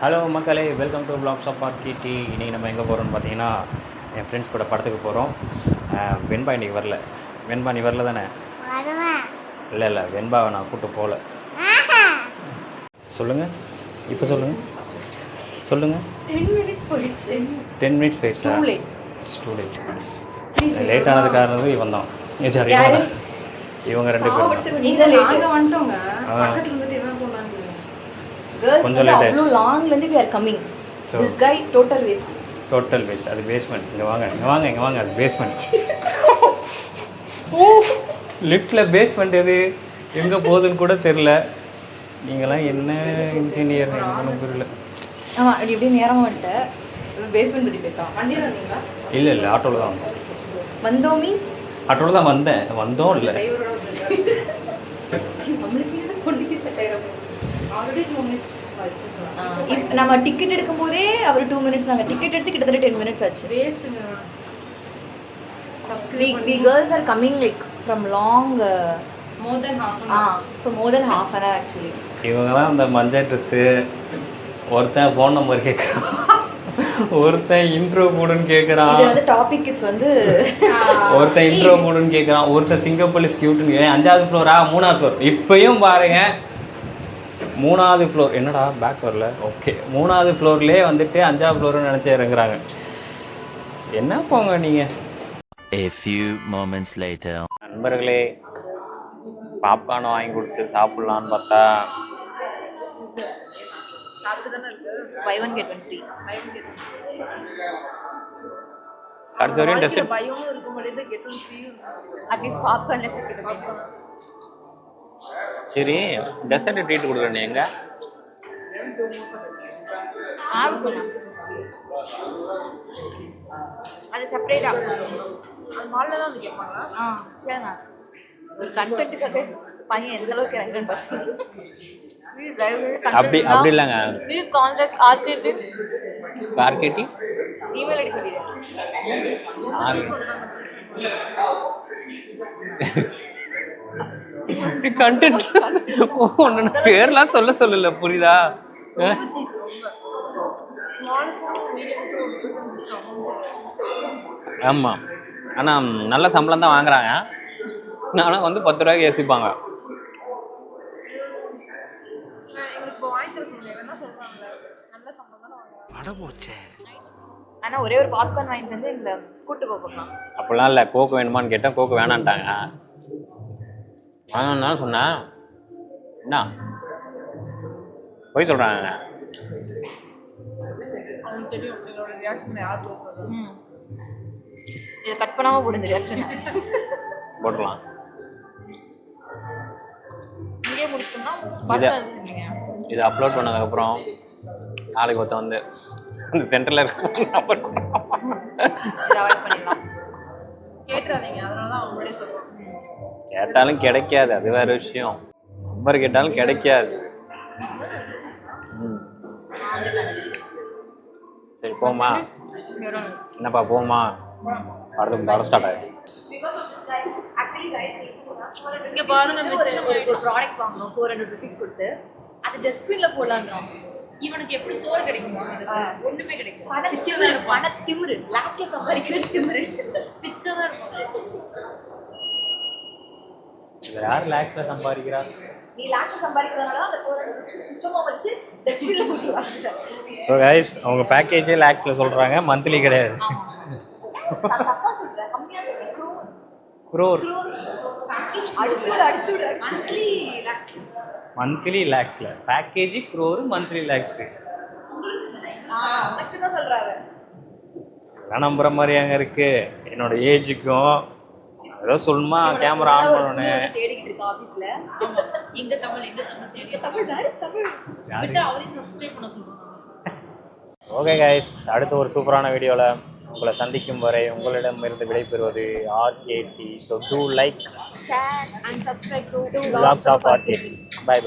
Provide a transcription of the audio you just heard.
Hello மக்களே, welcome to blocks of ஆர்கிடி. இன்றைக்கி நம்ம எங்கே போகிறோம்னு பார்த்தீங்கன்னா, என் ஃப்ரெண்ட்ஸ் கூட படத்துக்கு போகிறோம். வெண்பா இன்றைக்கி வரல. வெண்பா நீ வரல தானே? இல்லை வெண்பாவை நான் கூப்பிட்டு போகல. சொல்லுங்கள், இப்போ சொல்லுங்கள் 10 minutes போயிடுச்சு. 10 minutes போயிடுச்சா? Too late. லேட் ஆனது காரணம் இவன் தான். இவங்க ரெண்டு பேரும் நாங்கள் வந்துட்டோங்க. பக்கத்தில் வந்துட்டு என்ன போனாங்க கொஞ்சம் லேட் ஆயிடுச்சு. அவ்வளோ லாங்லேருந்து we are coming. This guy total waste. அது பேஸ்மெண்ட். இங்கே வாங்க அது பேஸ்மெண்ட். லிஃப்ட்டில் பேஸ்மெண்ட் எது எங்கே போகுதுன்னு கூட தெரில. நீங்களாம் என்ன இன்ஜினியர் ஒன்றும் புரியல. ஆமாம், அப்படி எப்படியும் நேரமாக வந்துட்டேன். பேஸ்மெண்ட் பற்றி பேசலாம். வண்டியில் வந்தீங்களா? இல்லை ஆட்டோவில் தான் வந்தோம். மீன்ஸ் ஆட்டோவில் தான் வந்தோம் இல்லை நம்ம டிக்கெட் எடுக்கும் போதே அவர் 2 minutes, நாங்கள் டிக்கெட் எடுத்து கிட்டத்தட்ட 10 minutes ஆச்சு. வேஸ்ட்டுங்க. we girls are coming like from long more than half an hour actually. இவங்க தான் அந்த மஞ்சள் ட்ரெஸ்ஸு. ஒருத்தன் ஃபோன் நம்பர் கேட்குறான், ஒருத்தன் இன்ட்ரோ போடுன்னு கேட்குறான். இது வந்து டாபிக் இட்ஸ் வந்து ஒருத்தன் இன்ட்ரோ போடுன்னு கேட்குறான், ஒருத்தன் சிங்கப்பள்ளி ஸ்கியூட்டுன்னு 5வது ஃப்ளோரா 3வது ஃப்ளோர். இப்பயும் பாருங்க 3வது ஃப்ளோர். என்னடா பேக் வரல? ஓகே, 3வது ஃப்ளோர்லேயே வந்துட்டு 5வது ஃப்ளோர்னு நினச்சி இறங்குறாங்க. என்ன போங்க நீங்கள். A few moments later. நண்பர்களே, பாப்கார்ன் வாங்கி கொடுத்து சாப்பிட்லான்னு பார்த்தா buy one get one free. அடுத்த வரையும் டெசர்ட் பையும் இருக்க முடியாது, get one free. At least popcorn வச்சுக்கிட்டு. சரி, டெசர்ட் ட்ரீட் கொடுக்குறேன். எங்க அது செப்பரேட்டா அது மால்ல தான் வந்து கேட்பாங்க. கேளுங்க, ஒரு கண்டென்ட்டுக்காக பையன் எந்த அளவுக்கு இறங்குறேன்னு பார்த்து அப்படி இல்லைங்க. Please contact RKD email ID சொல்லிடுறேன். கண்டென்ட் ஒன்று பேர்லாம் சொல்லல, புரியுதா? ஆமாம், ஆனால் நல்ல சம்பளம் தான் வாங்குறாங்க. ஆனால் வந்து 10 ரூபாய்க்கு யோசிப்பாங்க. ஆனா ஒரே ஒரு பாப்கார்ன் வாங்கி தந்து இந்த கூட்டு போகலாம். அப்படிலாம் இல்லை. கோக்கு வேணுமான்னு கேட்டேன், கோக்கு வேணான்ட்டாங்க. வாங்கன்னு சொன்னேன். என்ன போய் சொல்கிறாங்க. இதை கட் பண்ணாமல் போடுங்க ரியாக்ஷன். போட்டுடலாம். இங்கே முடிச்சிட்டோம்னா இது அப்லோட் பண்ணதுக்கப்புறம் நாளைக்கு ஒருத்தன் வந்து இந்த சென்டரில் இருக்க நம்பர் பண்ணிடலாம். கேட்டுறாதீங்க, அதனால தான் அவங்க முன்னாடியே சொல்லுவோம். கேட்டாலும் கிடைக்காது, அது வேறு விஷயம். நம்பர் கேட்டாலும் கிடைக்காது. சரி போமா. என்னப்பா போமா? அடுத்து படம் ஸ்டார்ட் ஆகிடும். இங்கே பாருங்க, ஒரு ப்ராடக்ட் வாங்கணும் 400 rupees கொடுத்து, அது டஸ்ட்பின்ல போடலான்றோம். இவனுக்கு எப்படி சோறு கிடைக்குமா? ஒண்ணுமே கிடைக்கும். பண திமிரு, லாட்சிய சம்பாதிக்கிற திமிரு, பிச்சை தான் இருக்கும். யார் லாக்ஸ்ல சம்பாதிக்கிறா? நீ லாட்சிய சம்பாதிக்கிறதுனால தான் அந்த 400 rupees பிச்சமா வச்சு டஸ்ட்பின்ல போட்டுருவாங்க. ஸோ கைஸ், அவங்க பேக்கேஜே லாக்ஸ்ல சொல்றாங்க, மந்த்லி கிடையாது. தப்பா சொல்றேன், கம்மியா சொல்றேன். crore அடிச்சு மந்த்லி லாக்ஸ்ல பேக்கேஜ் crore, மந்த்லி லாக்ஸ். மட்டும் சொல்றாரு. எல்லாம் நம்புற மாதிரி அங்க இருக்கு. என்னோட ஏஜுக்கும் ஏதோ சொல்லுமா, கேமரா ஆன் பண்ணணும். தேடிக்கிட்டு இருக்க ஆபீஸ்ல எங்க தமிழ் தேடி தமிழ் விட்டு அவரையும் சப்ஸ்கிரைப் பண்ண சொல்றாங்க. ஓகே கைஸ், அடுத்த ஒரு சூப்பரான வீடியோல உங்களை சந்திக்கும் வரை உங்களிடம் இருந்து விடைபெறுவது RKD. So do like, share and subscribe to Vlogs of Arcade. Bye.